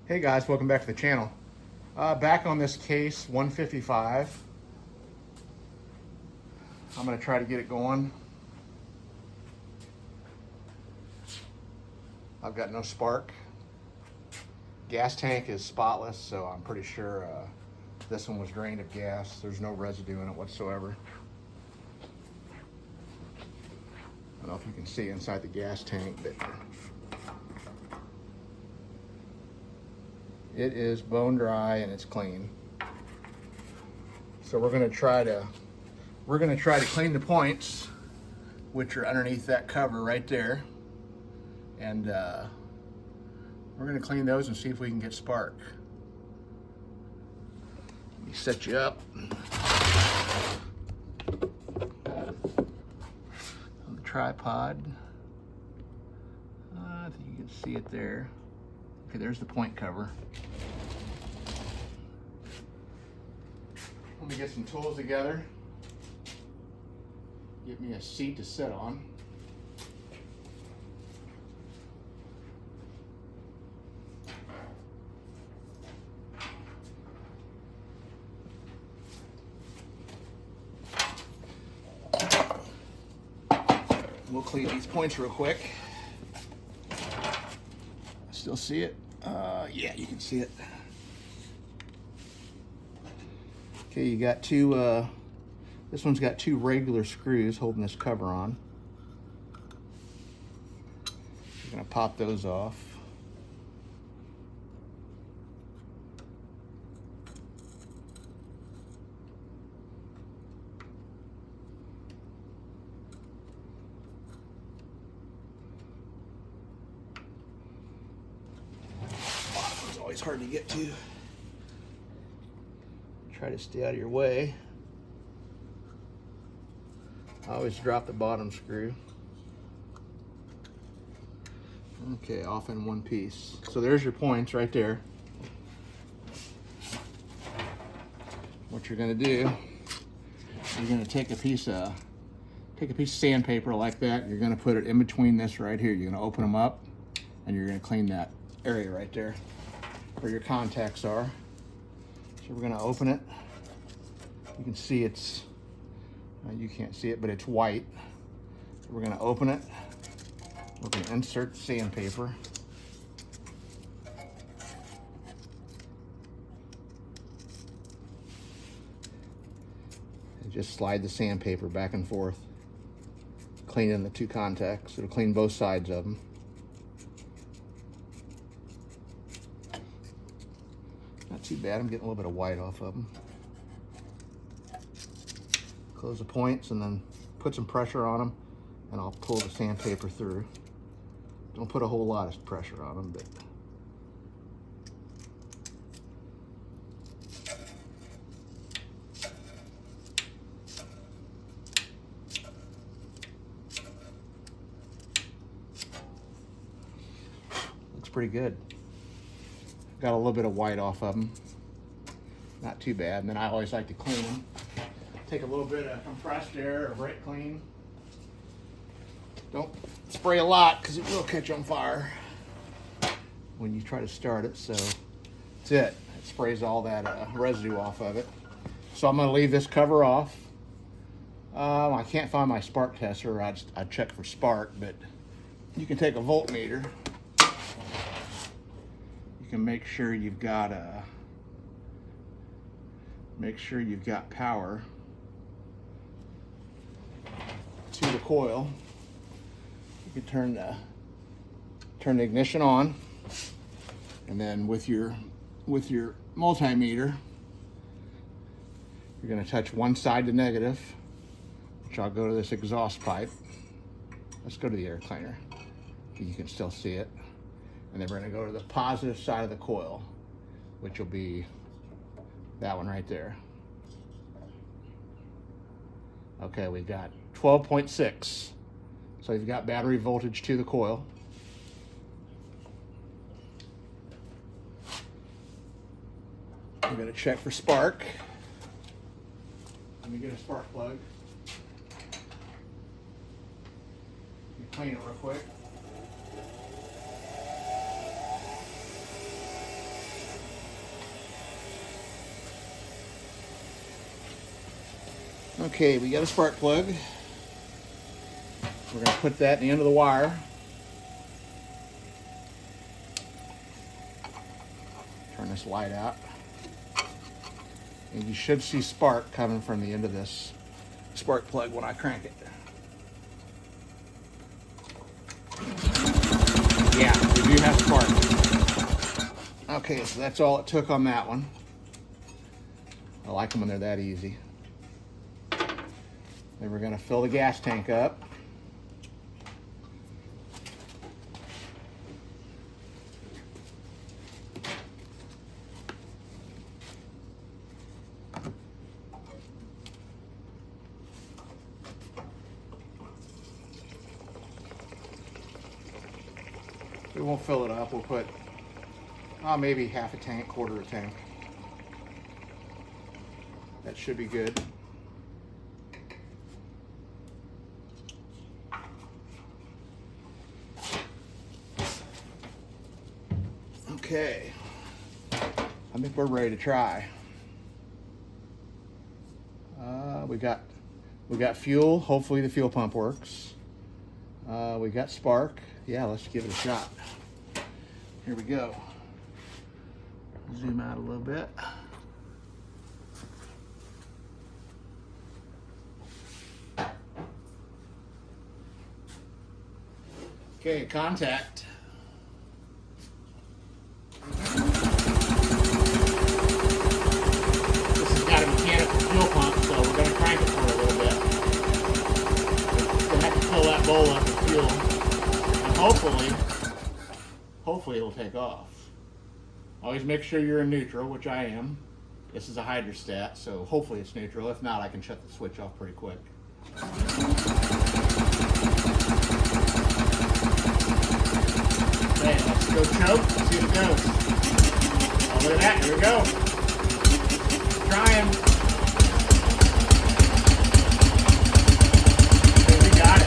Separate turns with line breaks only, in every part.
Hey guys, welcome back to the channel. Back on this case 155. I'm going to try to get it going. I've got no spark. Gas tank is spotless, so I'm pretty sure this one was drained of gas. There's no residue in it whatsoever. I don't know if you can see inside the gas tank, but it is bone dry and it's clean. So we're going to try to clean the points, which are underneath that cover right there, and we're going to clean those and see if we can get spark. Let me set you up on the tripod. I think you can see it there. Okay, there's the point cover. Let me get some tools together. Get me a seat to sit on. We'll clean these points real quick. Still see it? Yeah, you can see it. Okay, you got two, this one's got two regular screws holding this cover on. You're gonna pop those off. It's always hard to get to. Try to stay out of your way. I always drop the bottom screw. Okay, off in one piece. So there's your points right there. What you're gonna do, you're gonna take a piece of sandpaper like that. You're gonna put it in between this right here. You're gonna open them up, and you're gonna clean that area right there where your contacts are. So we're gonna open it. You can see it's, you can't see it, but it's white. So we're gonna open it. We're gonna insert the sandpaper. And just slide the sandpaper back and forth, cleaning the two contacts. It'll clean both sides of them. Not too bad. I'm getting a little bit of white off of them. Close the points and then put some pressure on them, and I'll pull the sandpaper through. Don't put a whole lot of pressure on them, but looks pretty good. Got a little bit of white off of them. Not too bad. And then I always like to clean them. Take a little bit of compressed air or brake clean. Don't spray a lot because it will catch on fire when you try to start it. So that's it. It sprays all that residue off of it. So I'm going to leave this cover off. I can't find my spark tester. I'd check for spark, but you can take a voltmeter. You can make sure you've got power to the coil. You can turn the ignition on, and then with your multimeter, you're going to touch one side to negative, which I'll go to this exhaust pipe. Let's go to the air cleaner. You can still see it. And then we're going to go to the positive side of the coil, which will be that one right there. Okay, we've got 12.6. So you've got battery voltage to the coil. I'm going to check for spark. Let me get a spark plug. Let me clean it real quick. Okay, we got a spark plug. We're going to put that in the end of the wire. Turn this light out. And you should see spark coming from the end of this spark plug when I crank it. Yeah, we do have spark. Okay, so that's all it took on that one. I like them when they're that easy. Then we're going to fill the gas tank up. We won't fill it up. We'll put maybe half a tank, quarter a tank. That should be good. Okay, I think we're ready to try. We got fuel. Hopefully the fuel pump works. We got spark. Yeah, let's give it a shot. Here we go. Zoom out a little bit. Okay, contact. This has got a mechanical fuel pump, so we're going to crank it for a little bit. We're going to have to fill that bowl up with fuel. And hopefully it'll take off. Always make sure you're in neutral, which I am. This is a hydrostat, so hopefully it's neutral. If not, I can shut the switch off pretty quick. Okay, let's go choke, see if it goes. Oh, look at that, here we go. Trying. Okay, we got it.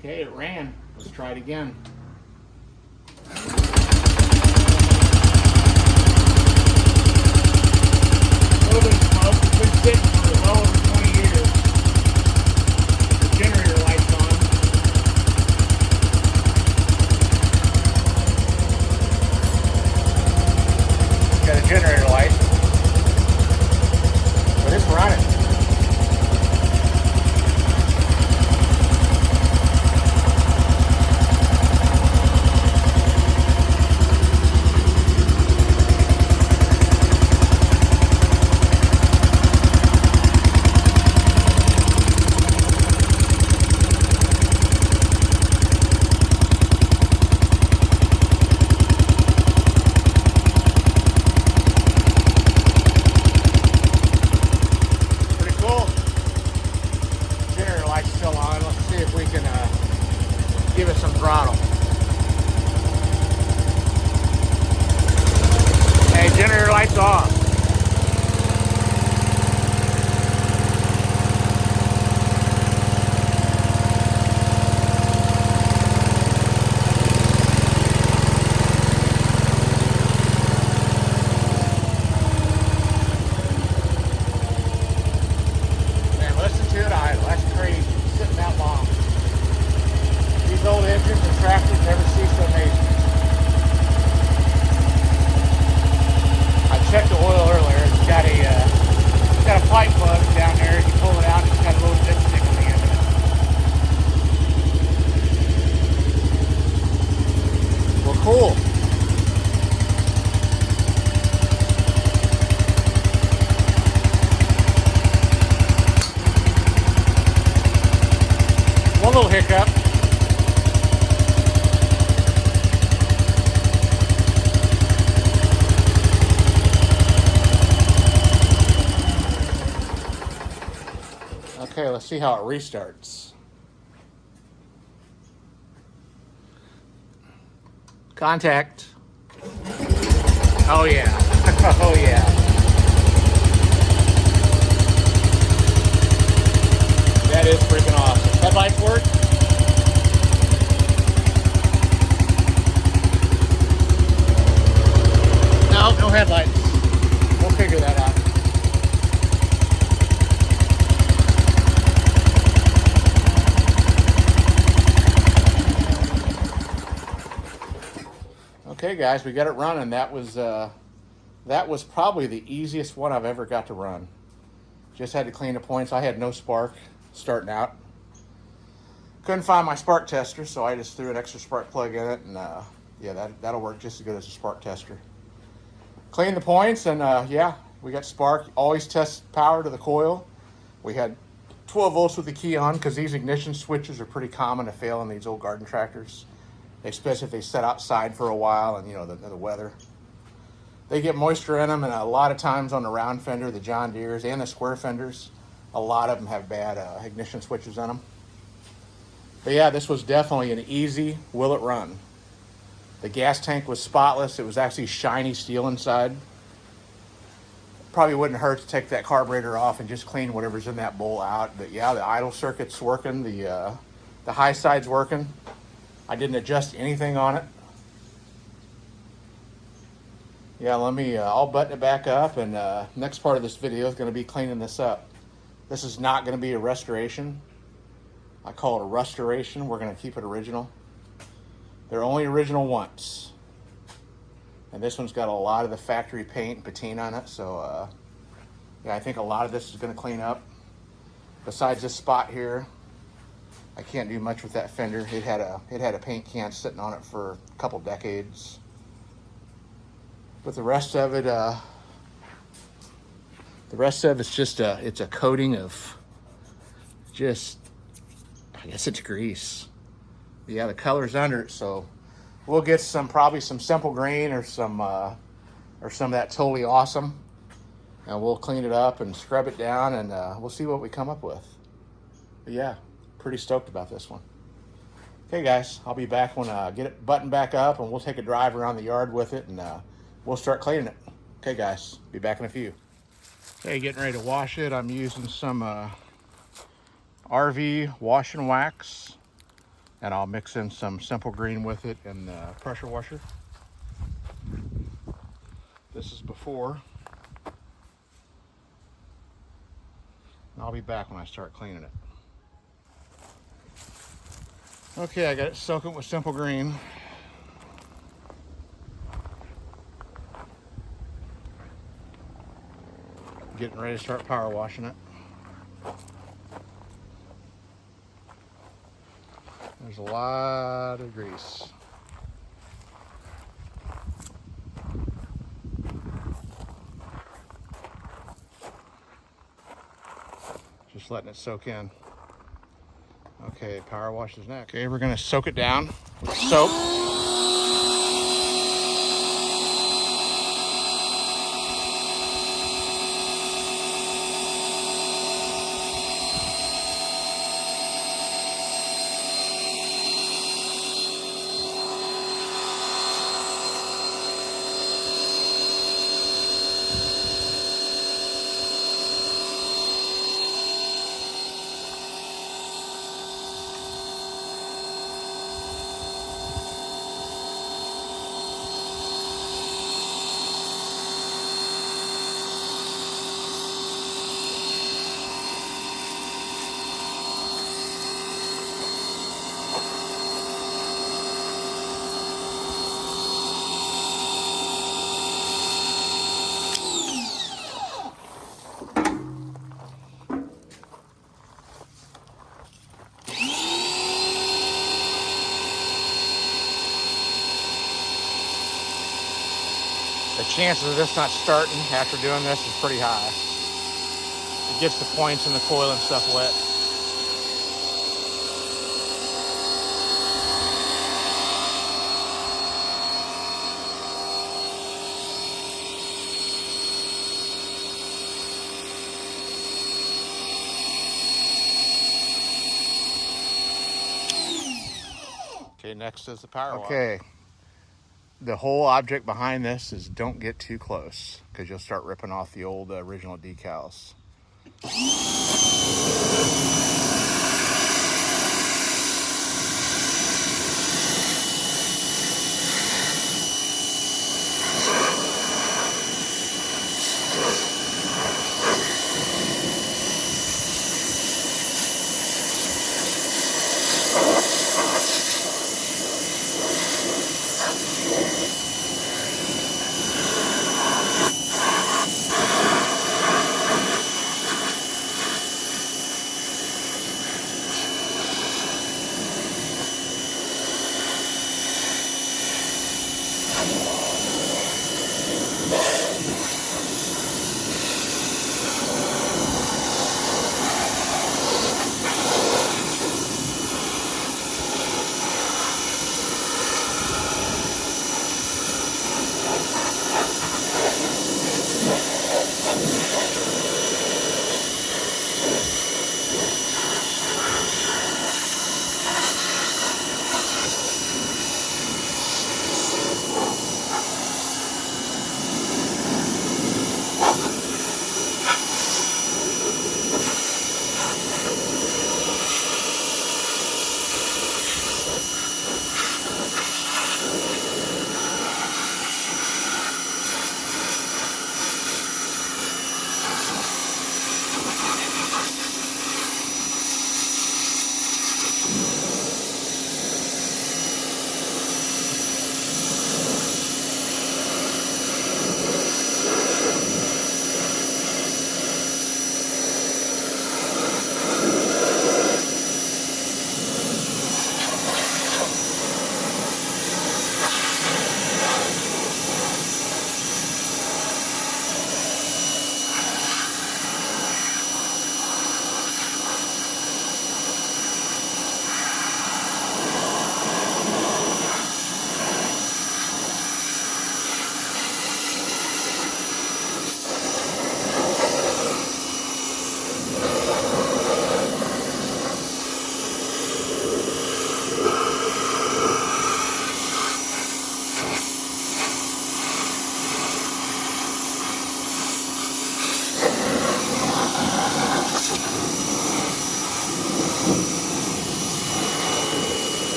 Okay, it ran. Let's try it again. Building smoke has been sitting for well over 20 years. The generator light's on. Got a generator light. But it's running. Give it some throttle. Hey, generator lights off. Man, listen to it idle. That's crazy. Sitting that long. These old engines and tractors never cease to amaze me. I checked the oil earlier. It's got a pipe plug down there. You pull it out, and it's got a little dipstick on the end of it. Well, cool. One little hiccup. Okay, let's see how it restarts. Contact. Oh yeah. Oh yeah. That is freaking awesome. Headlights work? No, no headlights. We'll figure that out. Okay guys, we got it running. That was probably the easiest one I've ever got to run. Just had to clean the points. I had no spark starting out. Couldn't find my spark tester, so I just threw an extra spark plug in it, and yeah, that'll work just as good as a spark tester. Cleaned the points, and yeah, we got spark. Always test power to the coil. We had 12 volts with the key on, because these ignition switches are pretty common to fail in these old garden tractors, especially if they set outside for a while and, you know, the weather. They get moisture in them, and a lot of times on the round fender, the John Deeres and the square fenders, a lot of them have bad ignition switches in them. But yeah, this was definitely an easy will it run. The gas tank was spotless. It was actually shiny steel inside. Probably wouldn't hurt to take that carburetor off and just clean whatever's in that bowl out. But yeah, the idle circuit's working. The high side's working. I didn't adjust anything on it. Yeah, I'll button it back up, and next part of this video is going to be cleaning this up. This is not going to be a restoration. I call it a restoration. We're going to keep it original. They're only original once. And this one's got a lot of the factory paint and patina on it, so yeah, I think a lot of this is going to clean up. Besides this spot here, I can't do much with that fender. It had a paint can sitting on it for a couple decades. But the rest of it's just it's a coating of just, I guess it's grease. But yeah, the color's under it, so we'll get probably some simple green or some of that totally awesome, and we'll clean it up and scrub it down, and we'll see what we come up with. But yeah, pretty stoked about this one. Okay guys, I'll be back when I get it buttoned back up, and we'll take a drive around the yard with it, and we'll start cleaning it. Okay guys, be back in a few. Okay, getting ready to wash it. I'm using some RV wash and wax, and I'll mix in some simple green with it and the pressure washer. This is before. I'll be back when I start cleaning it. Okay, I got it soaking with simple green. Getting ready to start power washing it. There's a lot of grease. Just letting it soak in. Okay, power wash is next. Okay, we're gonna soak it down with soap. The chances of this not starting after doing this is pretty high. It gets the points and the coil and stuff wet. Okay, next is the power wash. Okay, the whole object behind this is don't get too close, because you'll start ripping off the old original decals.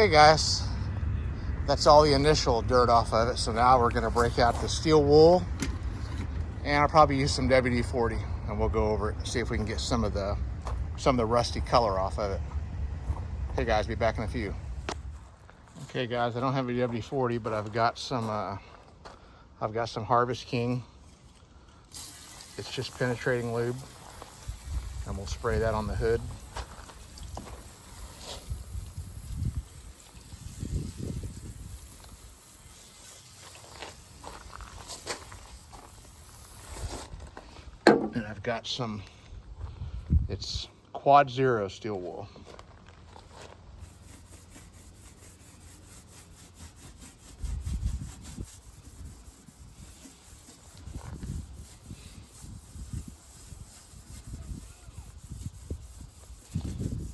Okay guys, that's all the initial dirt off of it. So now we're gonna break out the steel wool, and I'll probably use some WD-40, and we'll go over it and see if we can get some of the rusty color off of it. Hey guys, be back in a few. Okay guys, I don't have a WD-40, but I've got some Harvest King. It's just penetrating lube, and we'll spray that on the hood. And I've got some, it's Quad Zero steel wool.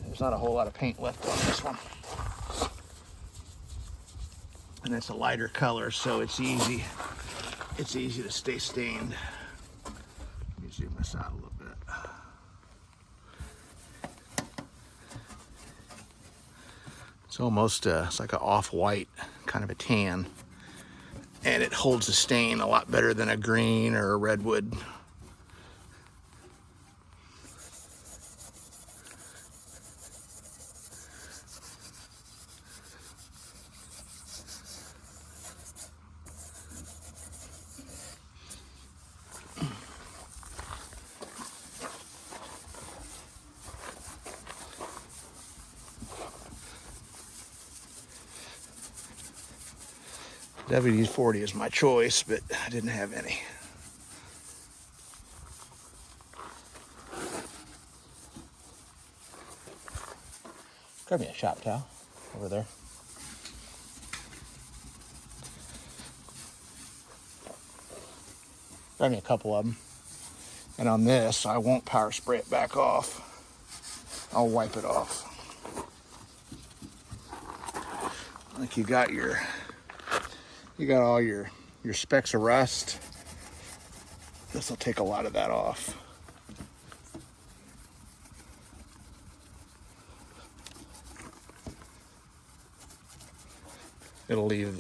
There's not a whole lot of paint left on this one. And it's a lighter color, so it's easy to stay stained. Let me zoom this out a little bit. It's almost, it's like an off-white, kind of a tan. And it holds the stain a lot better than a green or a redwood. WD-40 is my choice, but I didn't have any. Grab me a shop towel over there. Grab me a couple of them. And on this, I won't power spray it back off. I'll wipe it off. Like you got all your specks of rust. This will take a lot of that off. It'll leave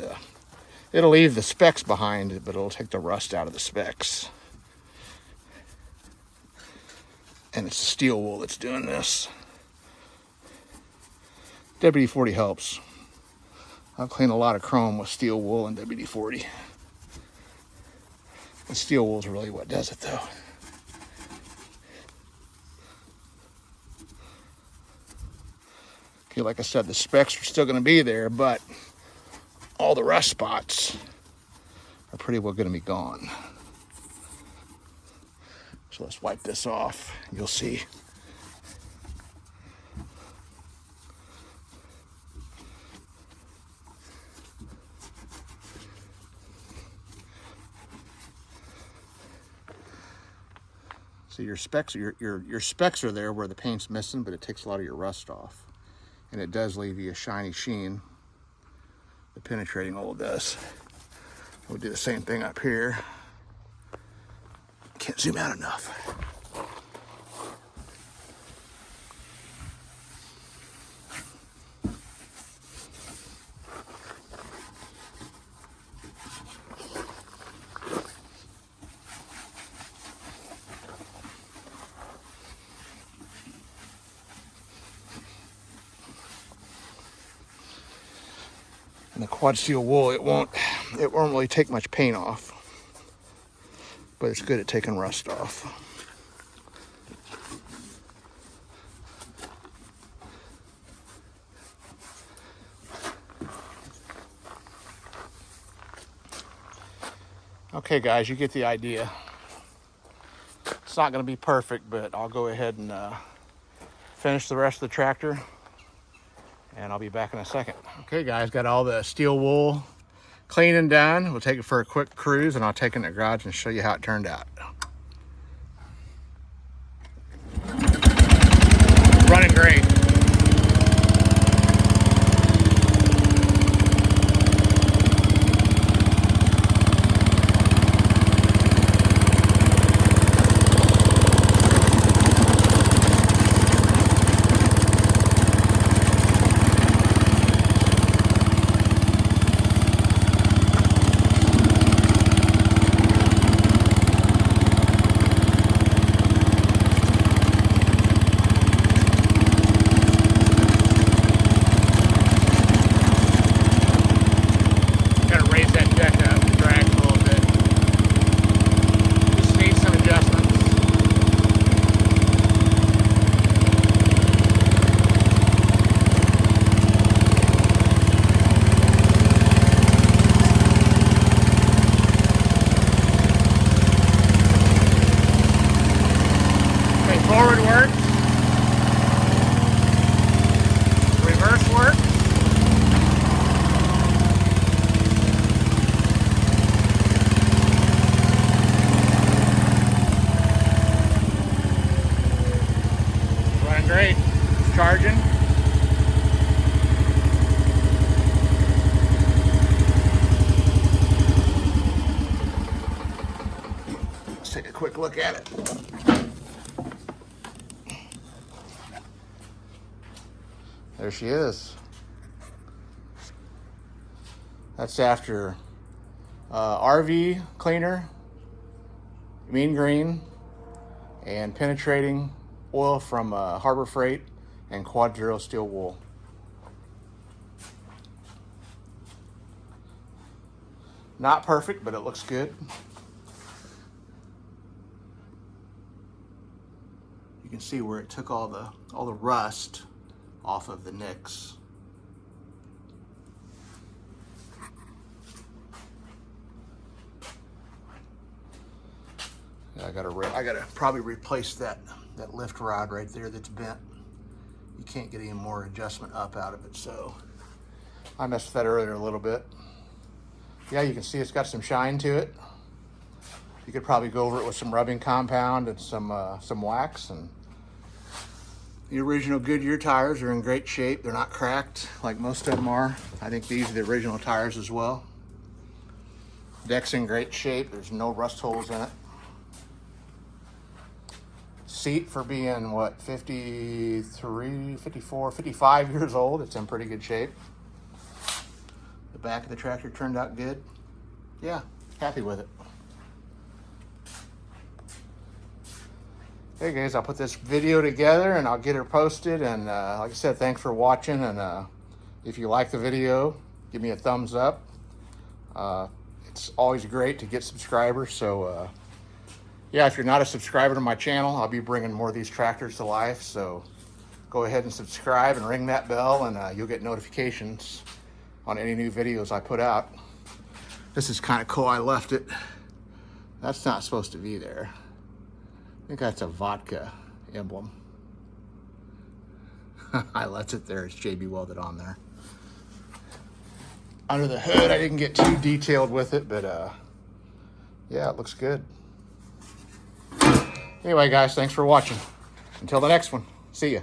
the specks behind, but it'll take the rust out of the specks. And it's steel wool that's doing this. WD-40 helps. I've cleaned a lot of chrome with steel wool and WD-40. The steel wool is really what does it, though. Okay, like I said, the specks are still going to be there, but all the rust spots are pretty well going to be gone. So let's wipe this off. You'll see. So your specks are there where the paint's missing, but it takes a lot of your rust off. And it does leave you a shiny sheen. The penetrating oil does. We'll do the same thing up here. Can't zoom out enough. And the quad steel wool, it won't really take much paint off, but it's good at taking rust off. Okay guys, you get the idea. It's not going to be perfect, but I'll go ahead and finish the rest of the tractor, and I'll be back in a second. Okay guys, got all the steel wool clean and done. We'll take it for a quick cruise, and I'll take it in the garage and show you how it turned out. Running great. Forward works. Reverse works. Running great. It's charging. Let's take a quick look at it. There she is. That's after RV cleaner, mean green, and penetrating oil from Harbor Freight and Quad Zero steel wool. Not perfect, but it looks good. You can see where it took all the rust off of the nicks. I gotta probably replace that lift rod right there that's bent. You can't get any more adjustment up out of it, so I messed with that earlier a little bit. Yeah, you can see it's got some shine to it. You could probably go over it with some rubbing compound and some wax. And the original Goodyear tires are in great shape. They're not cracked like most of them are. I think these are the original tires as well. Deck's in great shape. There's no rust holes in it. Seat, for being what, 53, 54, 55 years old, it's in pretty good shape. The back of the tractor turned out good. Yeah, happy with it. Hey guys, I'll put this video together and I'll get her posted. And like I said, thanks for watching. And if you like the video, give me a thumbs up. It's always great to get subscribers. So yeah, if you're not a subscriber to my channel, I'll be bringing more of these tractors to life. So go ahead and subscribe and ring that bell, and you'll get notifications on any new videos I put out. This is kind of cool. I left it. That's not supposed to be there. I think that's a vodka emblem. I left it there. It's JB welded on there. Under the hood, I didn't get too detailed with it, but yeah, it looks good. Anyway, guys, thanks for watching. Until the next one, see ya.